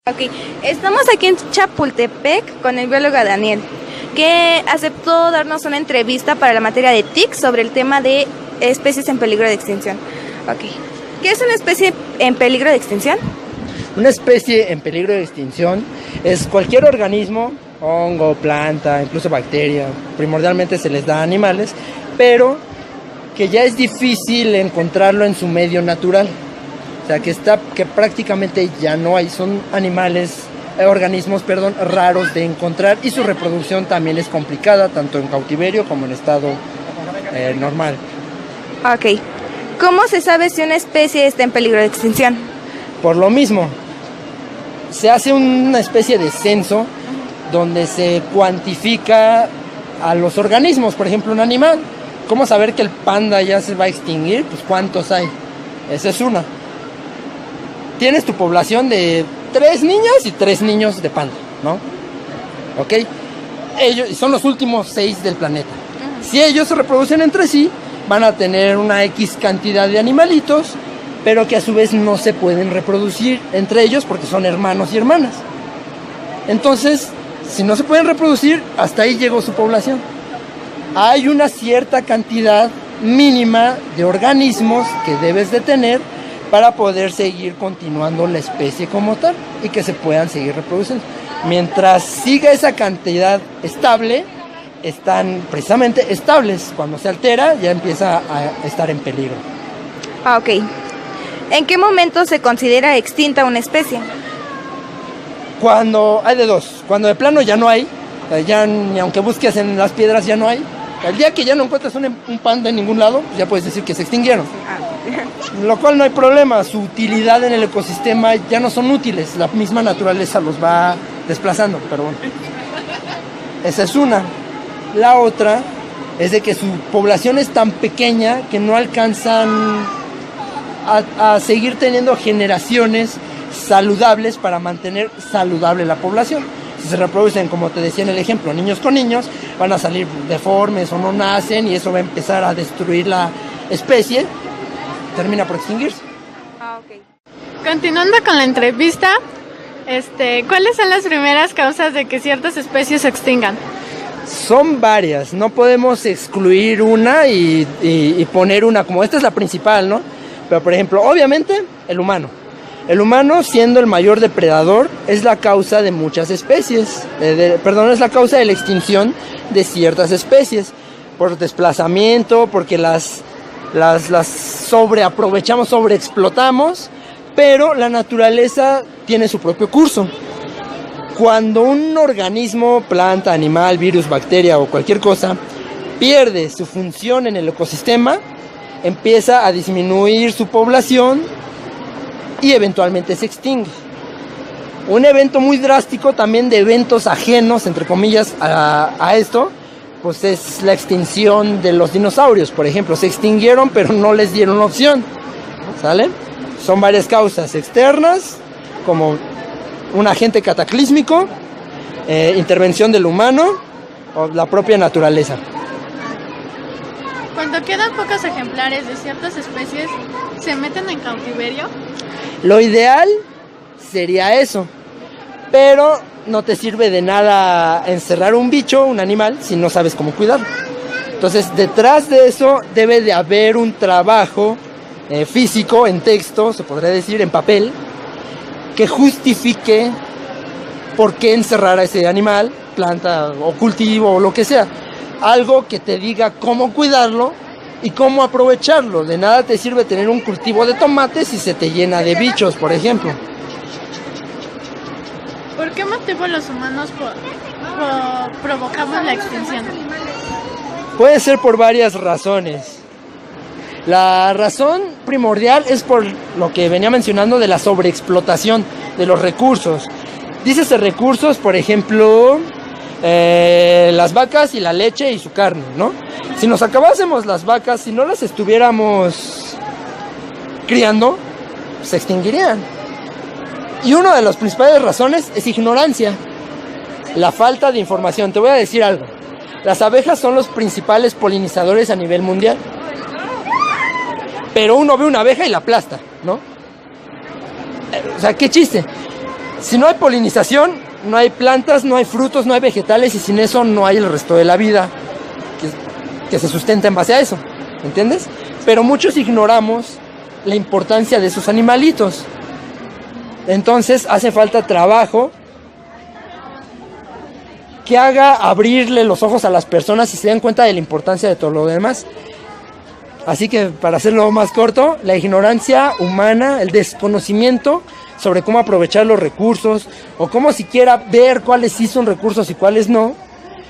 Ok, estamos aquí en Chapultepec con el biólogo Daniel, que aceptó darnos una entrevista para la materia de TIC sobre el tema de especies en peligro de extinción. Ok, ¿qué es una especie en peligro de extinción? Una especie en peligro de extinción es cualquier organismo, hongo, planta, incluso bacteria, primordialmente se les da a animales, pero que ya es difícil encontrarlo en su medio natural. O sea, que prácticamente ya no hay, son organismos raros de encontrar, y su reproducción también es complicada, tanto en cautiverio como en estado normal. Ok, ¿cómo se sabe si una especie está en peligro de extinción? Por lo mismo, se hace una especie de censo donde se cuantifica a los organismos. Por ejemplo, un animal, ¿cómo saber que el panda ya se va a extinguir? Pues ¿cuántos hay? Esa es una. Tienes tu población de 3 niñas y 3 niños de panda, ¿no? ¿Ok? Ellos son los últimos 6 del planeta. Si ellos se reproducen entre sí, van a tener una X cantidad de animalitos, pero que a su vez no se pueden reproducir entre ellos porque son hermanos y hermanas. Entonces, si no se pueden reproducir, hasta ahí llegó su población. Hay una cierta cantidad mínima de organismos que debes de tener para poder seguir continuando la especie como tal y que se puedan seguir reproduciendo. Mientras siga esa cantidad estable, están precisamente estables. Cuando se altera, ya empieza a estar en peligro. Ok. ¿En qué momento se considera extinta una especie? Cuando hay de dos. Cuando de plano ya no hay, ya ni aunque busques en las piedras ya no hay. El día que ya no encuentras un panda en ningún lado, ya puedes decir que se extinguieron. Lo cual no hay problema, su utilidad en el ecosistema ya no son útiles, la misma naturaleza los va desplazando, pero bueno. Esa es una. La otra es de que su población es tan pequeña que no alcanzan a seguir teniendo generaciones saludables para mantener saludable la población. Si se reproducen, como te decía en el ejemplo, niños con niños, van a salir deformes o no nacen, y eso va a empezar a destruir la especie, termina por extinguirse. Ok. Continuando con la entrevista, ¿cuáles son las primeras causas de que ciertas especies se extingan? Son varias, no podemos excluir una y poner una como esta es la principal, ¿no? Pero por ejemplo, obviamente, el humano. El humano, siendo el mayor depredador, es la causa de muchas especies, es la causa de la extinción de ciertas especies, por desplazamiento, porque las sobreaprovechamos, sobreexplotamos, pero la naturaleza tiene su propio curso. Cuando un organismo, planta, animal, virus, bacteria o cualquier cosa, pierde su función en el ecosistema, empieza a disminuir su población y eventualmente se extingue. Un evento muy drástico también de eventos ajenos, entre comillas, a esto, pues es la extinción de los dinosaurios, por ejemplo. Se extinguieron, pero no les dieron opción, ¿sale? Son varias causas externas, como un agente cataclísmico, intervención del humano o la propia naturaleza. Cuando quedan pocos ejemplares de ciertas especies, ¿se meten en cautiverio? Lo ideal sería eso, pero no te sirve de nada encerrar un bicho, un animal, si no sabes cómo cuidarlo. Entonces, detrás de eso debe de haber un trabajo físico, en texto, se podría decir, en papel, que justifique por qué encerrar a ese animal, planta o cultivo o lo que sea. Algo que te diga cómo cuidarlo y cómo aprovecharlo. De nada te sirve tener un cultivo de tomates si se te llena de bichos, por ejemplo. ¿Por qué motivo los humanos provocamos la extinción? Puede ser por varias razones. La razón primordial es por lo que venía mencionando de la sobreexplotación de los recursos. Dícese recursos, por ejemplo, las vacas y la leche y su carne, ¿no? Si nos acabásemos las vacas, si no las estuviéramos criando, se extinguirían. Y una de las principales razones es ignorancia, la falta de información. Te voy a decir algo. Las abejas son los principales polinizadores a nivel mundial. Pero uno ve una abeja y la aplasta, ¿no? O sea, qué chiste. Si no hay polinización, no hay plantas, no hay frutos, no hay vegetales, y sin eso no hay el resto de la vida que se sustenta en base a eso, ¿entiendes? Pero muchos ignoramos la importancia de esos animalitos. Entonces hace falta trabajo que haga abrirle los ojos a las personas y se den cuenta de la importancia de todo lo demás. Así que, para hacerlo más corto, la ignorancia humana, el desconocimiento sobre cómo aprovechar los recursos, o cómo siquiera ver cuáles sí son recursos y cuáles no,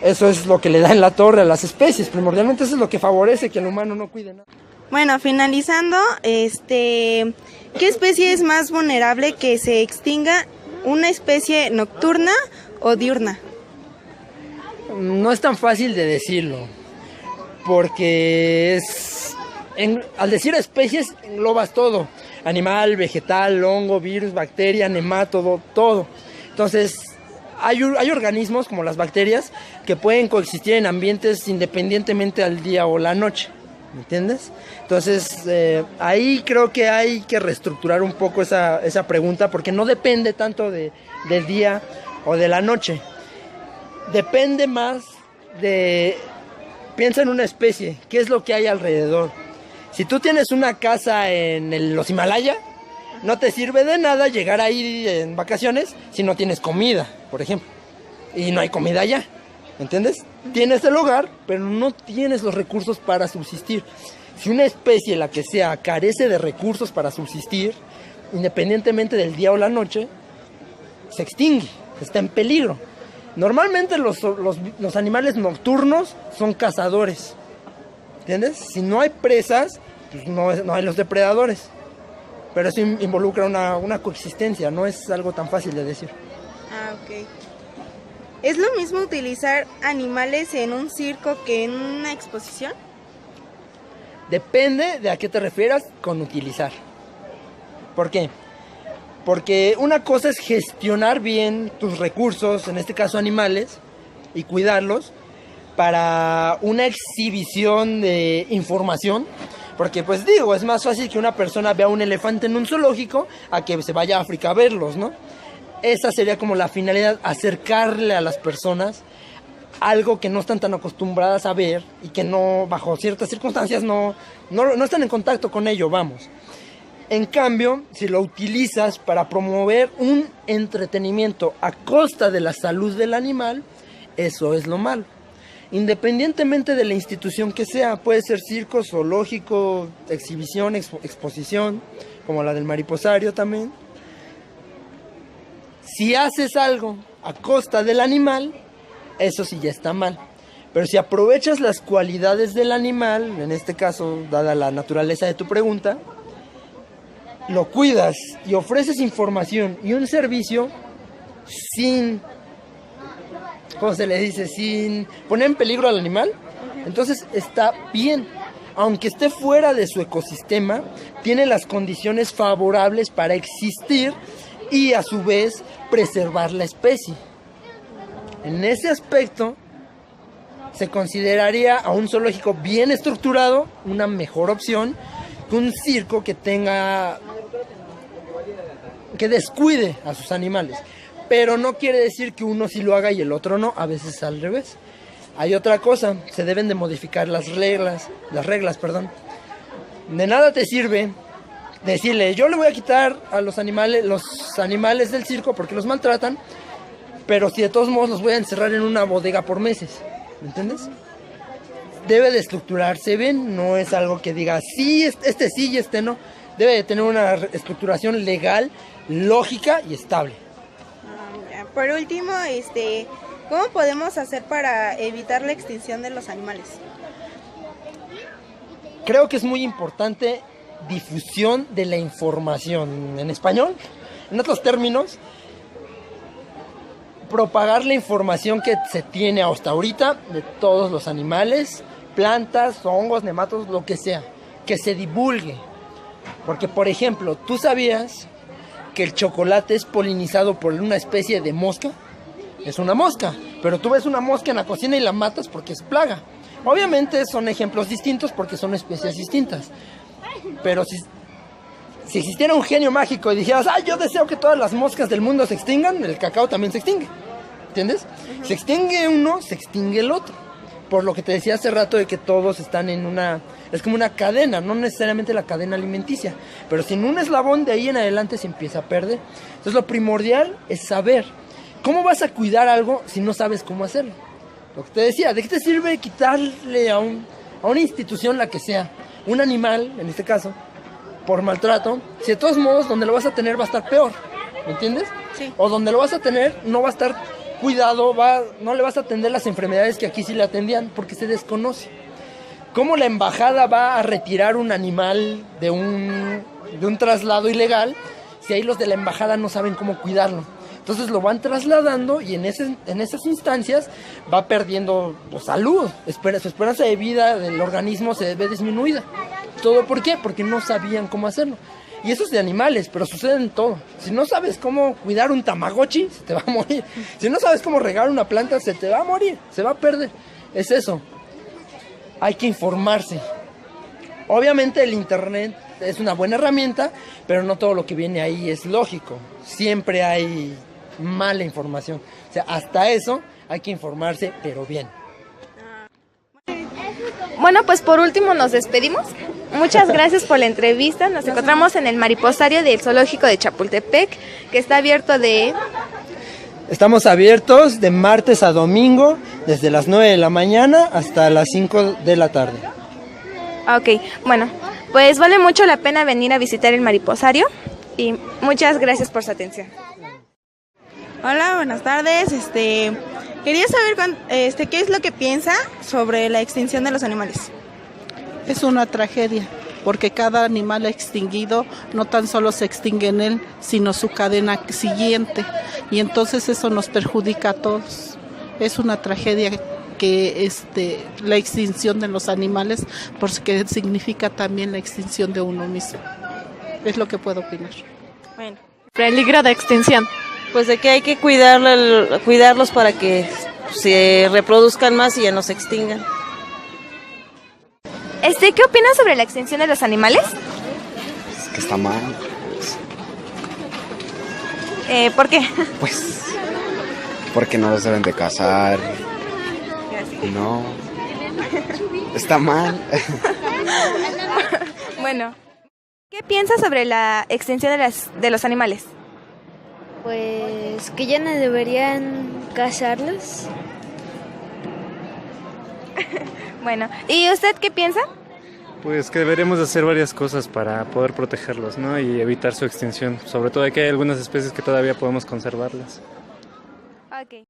eso es lo que le da en la torre a las especies. Primordialmente eso es lo que favorece que el humano no cuide nada. Bueno, finalizando, ¿qué especie es más vulnerable que se extinga? ¿Una especie nocturna o diurna? No es tan fácil de decirlo, porque al decir especies englobas todo: animal, vegetal, hongo, virus, bacteria, nematodo, todo. Entonces hay organismos como las bacterias que pueden coexistir en ambientes independientemente al día o la noche, ¿me entiendes? Entonces ahí creo que hay que reestructurar un poco esa pregunta, porque no depende tanto del día o de la noche. Depende más piensa en una especie, ¿qué es lo que hay alrededor? Si tú tienes una casa en los Himalaya, no te sirve de nada llegar ahí en vacaciones si no tienes comida, por ejemplo. Y no hay comida allá, ¿entiendes? Tienes el hogar, pero no tienes los recursos para subsistir. Si una especie, la que sea, carece de recursos para subsistir, independientemente del día o la noche, se extingue, está en peligro. Normalmente los animales nocturnos son cazadores, ¿entiendes? Si no hay presas, pues no hay los depredadores. Pero eso involucra una coexistencia, no es algo tan fácil de decir. Ah, ok. ¿Es lo mismo utilizar animales en un circo que en una exposición? Depende de a qué te refieras con utilizar. ¿Por qué? Porque una cosa es gestionar bien tus recursos, en este caso animales, y cuidarlos para una exhibición de información. Porque pues digo, es más fácil que una persona vea un elefante en un zoológico a que se vaya a África a verlos, ¿no? Esa sería como la finalidad, acercarle a las personas algo que no están tan acostumbradas a ver y que no, bajo ciertas circunstancias, no están en contacto con ello, vamos. En cambio, si lo utilizas para promover un entretenimiento a costa de la salud del animal, eso es lo malo. Independientemente de la institución que sea, puede ser circo, zoológico, exhibición, exposición, como la del mariposario también. Si haces algo a costa del animal, eso sí ya está mal. Pero si aprovechas las cualidades del animal, en este caso, dada la naturaleza de tu pregunta, lo cuidas y ofreces información y un servicio sin, ¿cómo se le dice? Sin poner en peligro al animal, entonces está bien. Aunque esté fuera de su ecosistema, tiene las condiciones favorables para existir y a su vez preservar la especie. En ese aspecto, se consideraría a un zoológico bien estructurado una mejor opción que un circo que descuide a sus animales. Pero no quiere decir que uno sí lo haga y el otro no, a veces al revés. Hay otra cosa, se deben de modificar las reglas. De nada te sirve decirle, yo le voy a quitar a los animales del circo porque los maltratan, pero si de todos modos los voy a encerrar en una bodega por meses, ¿me entiendes? Debe de estructurarse bien, no es algo que diga, sí, este sí y este no. Debe de tener una estructuración legal, lógica y estable. Por último, ¿cómo podemos hacer para evitar la extinción de los animales? Creo que es muy importante difusión de la información en español. En otros términos, propagar la información que se tiene hasta ahorita de todos los animales, plantas, hongos, nematodos, lo que sea, que se divulgue. Porque, por ejemplo, ¿tú sabías que el chocolate es polinizado por una especie de mosca? Es una mosca, pero tú ves una mosca en la cocina y la matas porque es plaga. Obviamente son ejemplos distintos porque son especies distintas. Pero Si existiera un genio mágico y dijeras, yo deseo que todas las moscas del mundo se extingan, el cacao también se extingue. ¿Entiendes? Se extingue uno, se extingue el otro. Por lo que te decía hace rato de que todos están en una... Es como una cadena, no necesariamente la cadena alimenticia. Pero si en un eslabón de ahí en adelante se empieza a perder. Entonces lo primordial es saber. ¿Cómo vas a cuidar algo si no sabes cómo hacerlo? Lo que te decía, ¿de qué te sirve quitarle a una institución, la que sea, un animal, en este caso, por maltrato, si de todos modos donde lo vas a tener va a estar peor? ¿Me entiendes? Sí. O donde lo vas a tener no va a estar cuidado, no le vas a atender las enfermedades que aquí sí le atendían porque se desconoce. ¿Cómo la embajada va a retirar un animal de un traslado ilegal si ahí los de la embajada no saben cómo cuidarlo? Entonces lo van trasladando y en esas instancias va perdiendo salud, su esperanza de vida del organismo se ve disminuida. ¿Todo por qué? Porque no sabían cómo hacerlo. Y eso es de animales, pero sucede en todo. Si no sabes cómo cuidar un tamagotchi, se te va a morir. Si no sabes cómo regar una planta, se te va a morir, se va a perder. Es eso. Hay que informarse. Obviamente el internet es una buena herramienta, pero no todo lo que viene ahí es lógico. Siempre hay mala información. O sea, hasta eso hay que informarse, pero bien. Bueno, pues por último nos despedimos. Muchas gracias por la entrevista. Nos encontramos en el mariposario del Zoológico de Chapultepec, que está abierto de... Estamos abiertos de martes a domingo, desde las 9 de la mañana hasta las 5 de la tarde. Ok, bueno, pues vale mucho la pena venir a visitar el mariposario y muchas gracias por su atención. Hola, buenas tardes. Quería saber qué es lo que piensa sobre la extinción de los animales. Es una tragedia, porque cada animal extinguido no tan solo se extingue en él, sino su cadena siguiente, y entonces eso nos perjudica a todos. Es una tragedia que la extinción de los animales, porque significa también la extinción de uno mismo. Es lo que puedo opinar. Bueno. Peligro de extinción. Pues de que hay que cuidarlos para que se reproduzcan más y ya no se extingan. ¿Qué opinas sobre la extinción de los animales? Es que está mal. ¿Por qué? Pues, porque no los deben de cazar. No. Está mal. Bueno, ¿qué piensas sobre la extinción de los animales? Pues que ya no deberían cazarlos. Bueno, ¿y usted qué piensa? Pues que deberíamos hacer varias cosas para poder protegerlos, ¿no? Y evitar su extinción. Sobre todo que hay algunas especies que todavía podemos conservarlas. Ok.